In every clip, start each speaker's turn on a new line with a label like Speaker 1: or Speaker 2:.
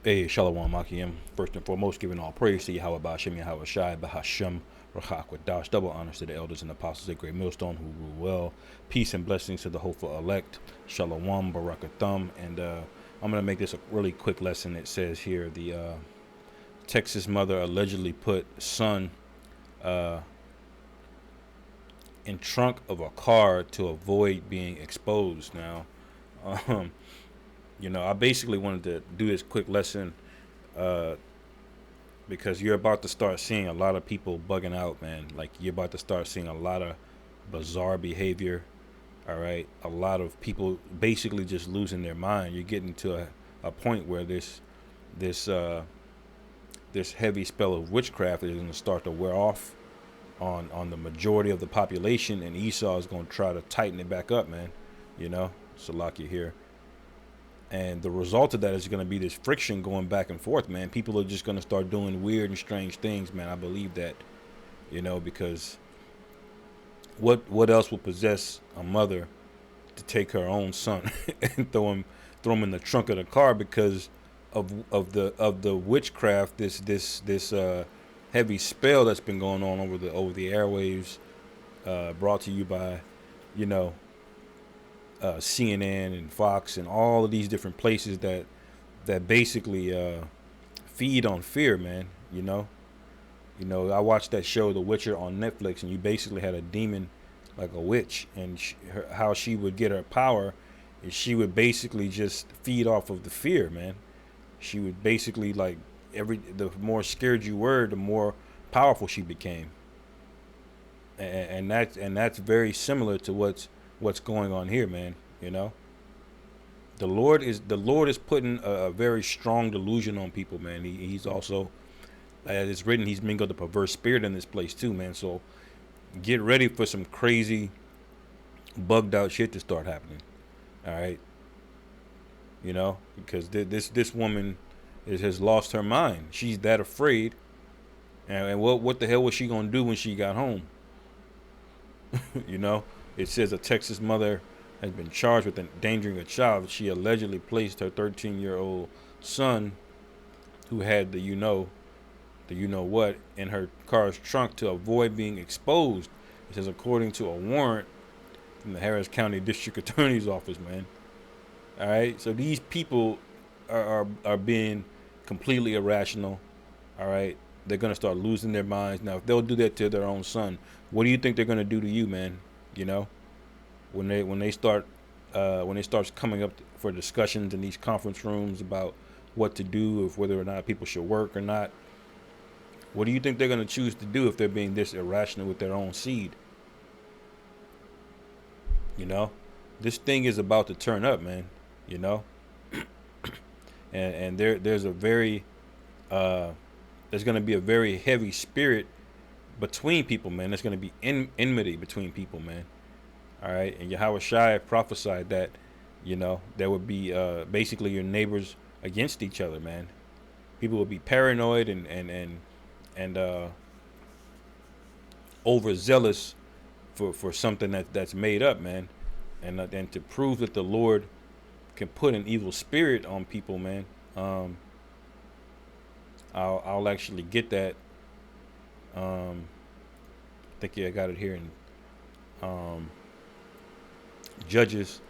Speaker 1: Hey, Shalom Akim. First and foremost, giving all praise to Yahweh Ba'ashem, Yahweh Shai, Bahashem, Rachak, Wadash. Double honors to the elders and apostles at Great Millstone who rule well. Peace and blessings to the hopeful elect. Shalom, Barakathum. And I'm going to make this a really quick lesson. It says here the Texas mother allegedly put son in trunk of a car to avoid being exposed. Now, um, I basically wanted to do this quick lesson because you're about to start seeing a lot of people bugging out, man. Like, you're about to start seeing a lot of bizarre behavior. All right, a lot of people basically just losing their mind. You're getting to a point where this this heavy spell of witchcraft is going to start to wear off on the majority of the population, and Esau is going to try to tighten it back up, man. Salakia here. And the result of that is going to be this friction going back and forth, man. People are just going to start doing weird and strange things, man. I believe that, because what else will possess a mother to take her own son and throw him in the trunk of the car because of the witchcraft, this heavy spell that's been going on over the airwaves, brought to you by, CNN and Fox and all of these different places that basically feed on fear, man. I watched that show The Witcher on Netflix, and you basically had a demon like a witch, and how she would get her power is she would basically just feed off of the fear, man. She would basically, like, the more scared you were, the more powerful she became, and that's very similar to what's going on here, man. The Lord is putting a very strong delusion on people, man. He's also, as it's written, he's mingled a perverse spirit in this place too, man. So get ready for some crazy, bugged out shit to start happening. All right, because this woman has lost her mind. She's that afraid, and what the hell was she gonna do when she got home? It says a Texas mother has been charged with endangering a child. She allegedly placed her 13-year-old son, who had the what, in her car's trunk to avoid being exposed. It says according to a warrant from the Harris County District Attorney's Office, man. All right, so these people are being completely irrational. All right, they're gonna start losing their minds. Now, if they'll do that to their own son, what do you think they're gonna do to you, man? When they start when it starts coming up for discussions in these conference rooms about what to do, of whether or not people should work or not, what do you think they're going to choose to do if they're being this irrational with their own seed? This thing is about to turn up, man. And there's a very there's going to be a very heavy spirit between people, man. There's going to be enmity between people, man. All right, and Yahweh Shai prophesied that, there would be basically your neighbors against each other, man. People will be paranoid and overzealous for something that's made up, man, and to prove that the Lord can put an evil spirit on people, man. I'll actually get that. I think I got it here in Judges,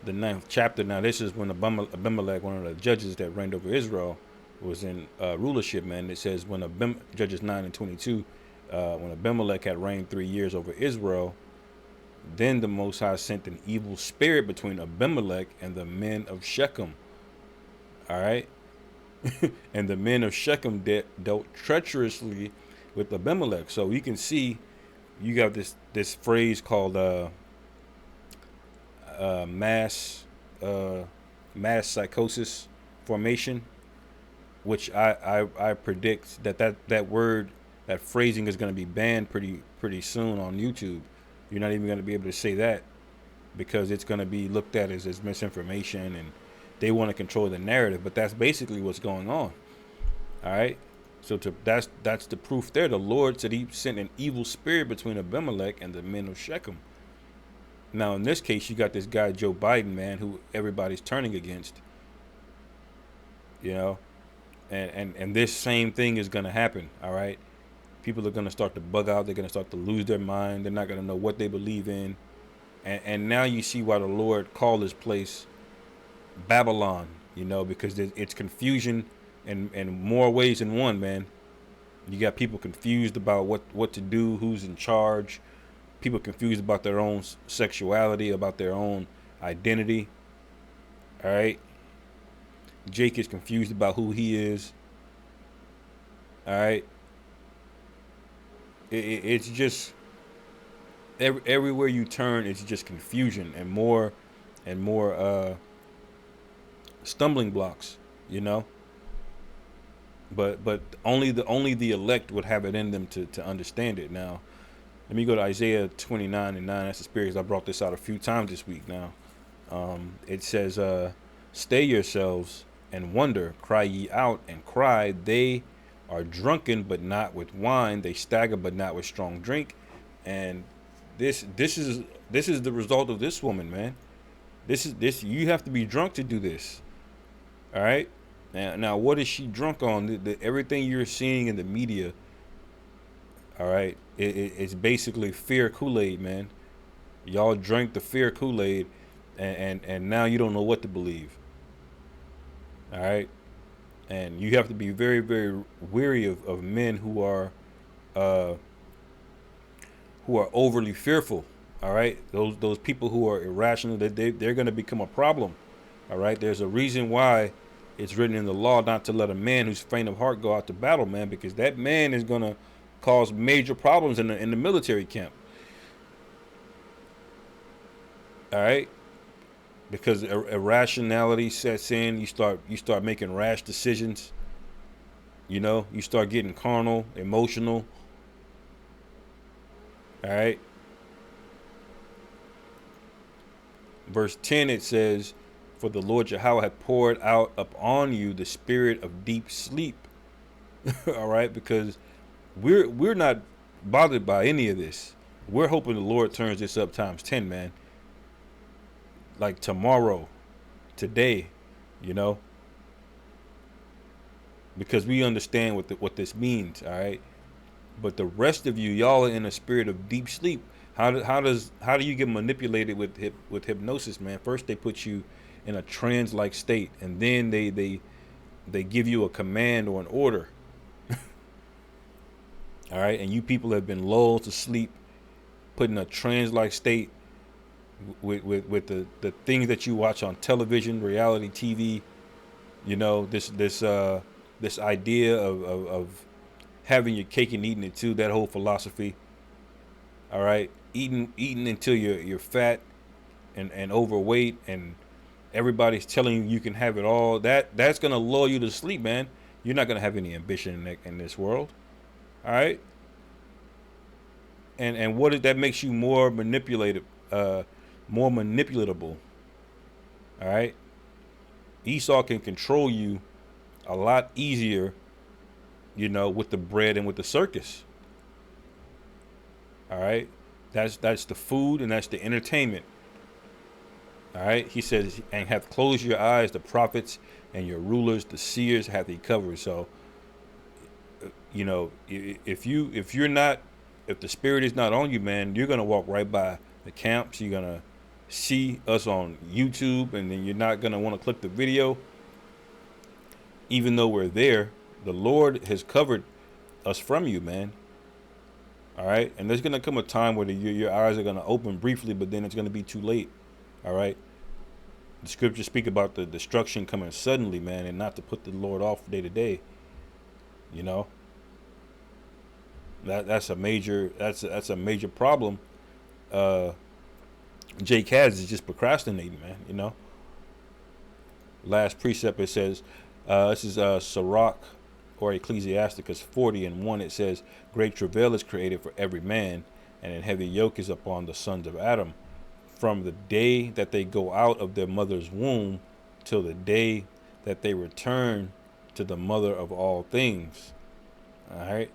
Speaker 1: the 9th chapter. Now, this is when Abimelech, one of the judges that reigned over Israel, was in rulership, man. It says when Judges 9:22, when Abimelech had reigned 3 years over Israel, then the Most High sent an evil spirit between Abimelech and the men of Shechem. All right, and the men of Shechem dealt treacherously with Abimelech. So you can see, you got this phrase called mass psychosis formation, which I predict that word, that phrasing, is going to be banned pretty soon on YouTube. You're not even going to be able to say that, because it's going to be looked at as misinformation, and they want to control the narrative. But that's basically what's going on. All right, so that's the proof there. The Lord said he sent an evil spirit between Abimelech and the men of Shechem. Now, in this case, you got this guy Joe Biden, man, who everybody's turning against. And this same thing is gonna happen. All right, people are gonna start to bug out. They're gonna start to lose their mind. They're not gonna know what they believe in. And now you see why the Lord called this place Babylon. You know, because it's confusion in more ways than one, man. You got people confused about what to do, who's in charge. People confused about their own sexuality, about their own identity. All right. Jake is confused about who he is. All right. It's just everywhere you turn, it's just confusion and more stumbling blocks. You know. But only the elect would have it in them to understand it. Now, let me go to Isaiah 29:9. That's the spirit. I brought this out a few times this week now. It says, stay yourselves and wonder, cry ye out and cry. They are drunken, but not with wine. They stagger, but not with strong drink. And this is the result of this woman, man. This you have to be drunk to do this. All right. Now what is she drunk on? Everything you're seeing in the media, all right, it's basically fear Kool-Aid, man. Y'all drank the fear Kool-Aid, and now you don't know what to believe. All right, and you have to be very, very weary of men uh, who are overly fearful. All right, those people who are irrational, they're going to become a problem. All right, there's a reason why it's written in the law not to let a man who's faint of heart go out to battle, man, because that man is going to cause major problems in the military camp. All right, because irrationality sets in. You start making rash decisions. You know, you start getting carnal, emotional. All right. Verse 10, it says, for the Lord Yahweh hath poured out upon you the spirit of deep sleep. All right, because we're not bothered by any of this. We're hoping the Lord turns this up times 10, man. Like tomorrow, today, you know, because we understand what this means. All right, but the rest of you, y'all are in a spirit of deep sleep. How do you get manipulated with hypnosis, man? First they put you in a trance-like state, and then they give you a command or an order. All right, and you people have been lulled to sleep, put in a trance-like state with the things that you watch on television, reality TV. You know, this idea of having your cake and eating it too. That whole philosophy. All right, eating until you're fat and overweight, and everybody's telling you can have it all. That's gonna lull you to sleep, man. You're not gonna have any ambition in this world. All right. And what is that makes you more manipulated, more manipulatable. All right. Esau can control you a lot easier, you know, with the bread and with the circus. All right. That's the food and that's the entertainment. All right. He says, and hath closed your eyes, the prophets and your rulers, the seers hath he covered. So, you know, if the spirit is not on you, man, you're gonna walk right by the camps. You're gonna see us on YouTube, and then you're not gonna want to click the video, even though we're there. The Lord has covered us from you, man. All right, and there's gonna come a time where your eyes are gonna open briefly, but then it's gonna be too late. All right. The scriptures speak about the destruction coming suddenly, man, and not to put the Lord off day to day. You know. That's a major problem. Jake has is just procrastinating, man. You know. Last precept, it says, this is Sirach or Ecclesiasticus 40:1. It says, great travail is created for every man, and an heavy yoke is upon the sons of Adam, from the day that they go out of their mother's womb till the day that they return to the mother of all things. All right.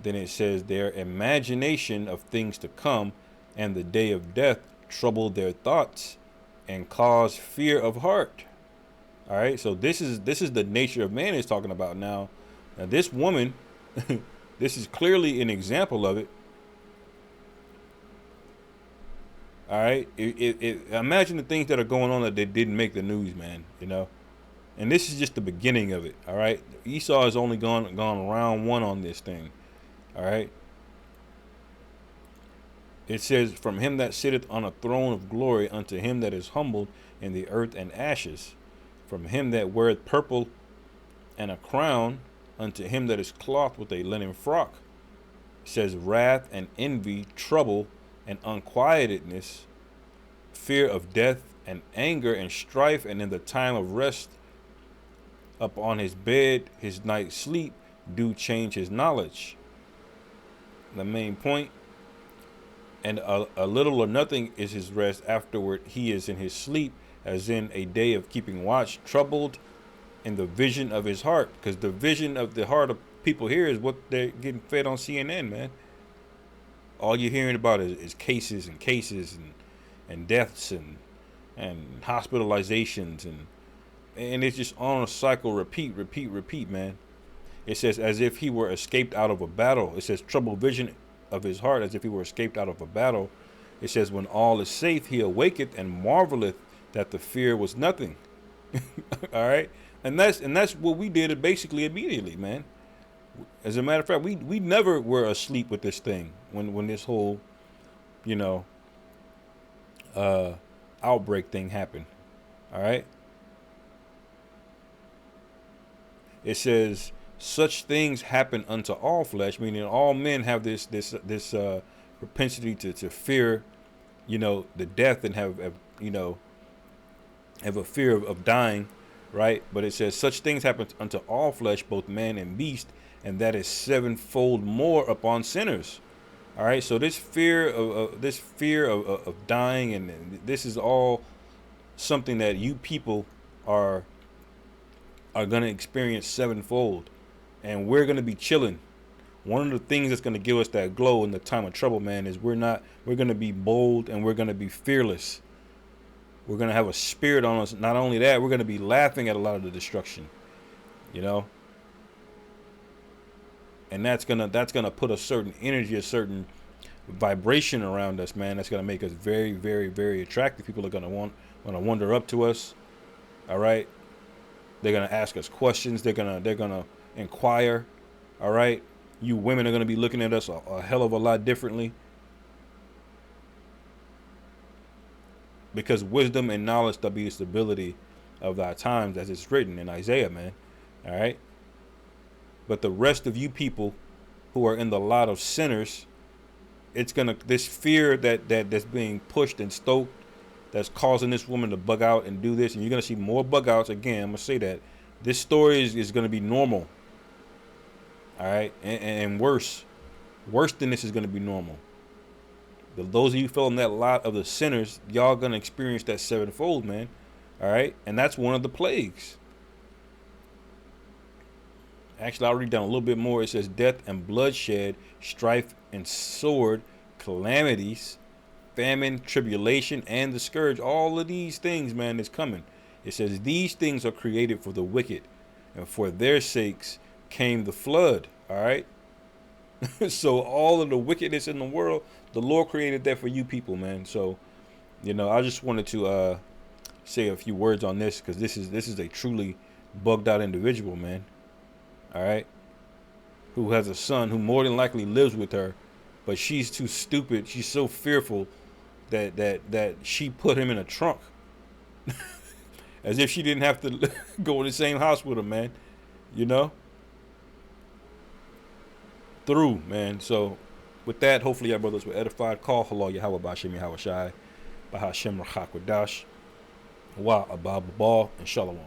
Speaker 1: Then it says, their imagination of things to come and the day of death trouble their thoughts and cause fear of heart. All right. So this is the nature of man is talking about now. Now this woman, this is clearly an example of it. All right. Imagine the things that are going on that they didn't make the news, man. And this is just the beginning of it. All right. Esau has only gone round one on this thing. All right. It says, "From him that sitteth on a throne of glory unto him that is humbled in the earth and ashes, from him that weareth purple and a crown unto him that is clothed with a linen frock." It says, "Wrath and envy, trouble and unquietedness, fear of death and anger and strife, and in the time of rest upon his bed, his night's sleep, do change his knowledge." The main point, "And a little or nothing is his rest. Afterward he is in his sleep, as in a day of keeping watch, troubled in the vision of his heart." Because the vision of the heart of people here is what they're getting fed on CNN, man. All you're hearing about is cases and cases and deaths and hospitalizations and it's just on a cycle, repeat, man. It says, "As if he were escaped out of a battle." It says, "Troubled vision of his heart, as if he were escaped out of a battle." It says, "When all is safe, he awaketh and marveleth that the fear was nothing." All right, and that's what we did basically immediately, man. As a matter of fact, we never were asleep with this thing when this whole, you know, outbreak thing happened. All right. It says, "Such things happen unto all flesh," meaning all men have this propensity to fear, the death, and have a fear of dying, right? But it says, "Such things happen unto all flesh, both man and beast, and that is sevenfold more upon sinners." All right, so this fear of dying, and this is all something that you people are going to experience sevenfold, and we're going to be chilling. One of the things that's going to give us that glow in the time of trouble, man, is we're going to be bold, and we're going to be fearless. We're going to have a spirit on us. Not only that, we're going to be laughing at a lot of the destruction, and that's going to put a certain energy, a certain vibration around us, man. That's going to make us very, very, very attractive. People are going to wander up to us. All right. They're going to ask us questions. They're going to inquire. All right. You women are going to be looking at us a hell of a lot differently, because wisdom and knowledge shall be the stability of thy times, as it's written in Isaiah, man. All right. But the rest of you people who are in the lot of sinners, this fear that's being pushed and stoked, that's causing this woman to bug out and do this, and you're going to see more bug outs. Again, I'm going to say that this story is going to be normal. All right. And worse than this is going to be normal. Those of you fell in that lot of the sinners, y'all going to experience that sevenfold, man. All right. And that's one of the plagues. Actually, I'll read down a little bit more. It says, "Death and bloodshed, strife and sword, calamities, famine, tribulation, and the scourge." All of these things, man, is coming. It says, "These things are created for the wicked, and for their sakes came the flood." All right. So all of the wickedness in the world, the Lord created that for you people, man. So, I just wanted to say a few words on this, because this is a truly bugged out individual, man. All right. Who has a son who more than likely lives with her, but she's too stupid. She's so fearful that she put him in a trunk, as if she didn't have to go in the same house with him, man. Through, man. So with that, hopefully our brothers were edified. Call halal Yahweh Bashim Yahweh Shai Bahashem Rachak Wadash Wa Abab Ball and Shalom.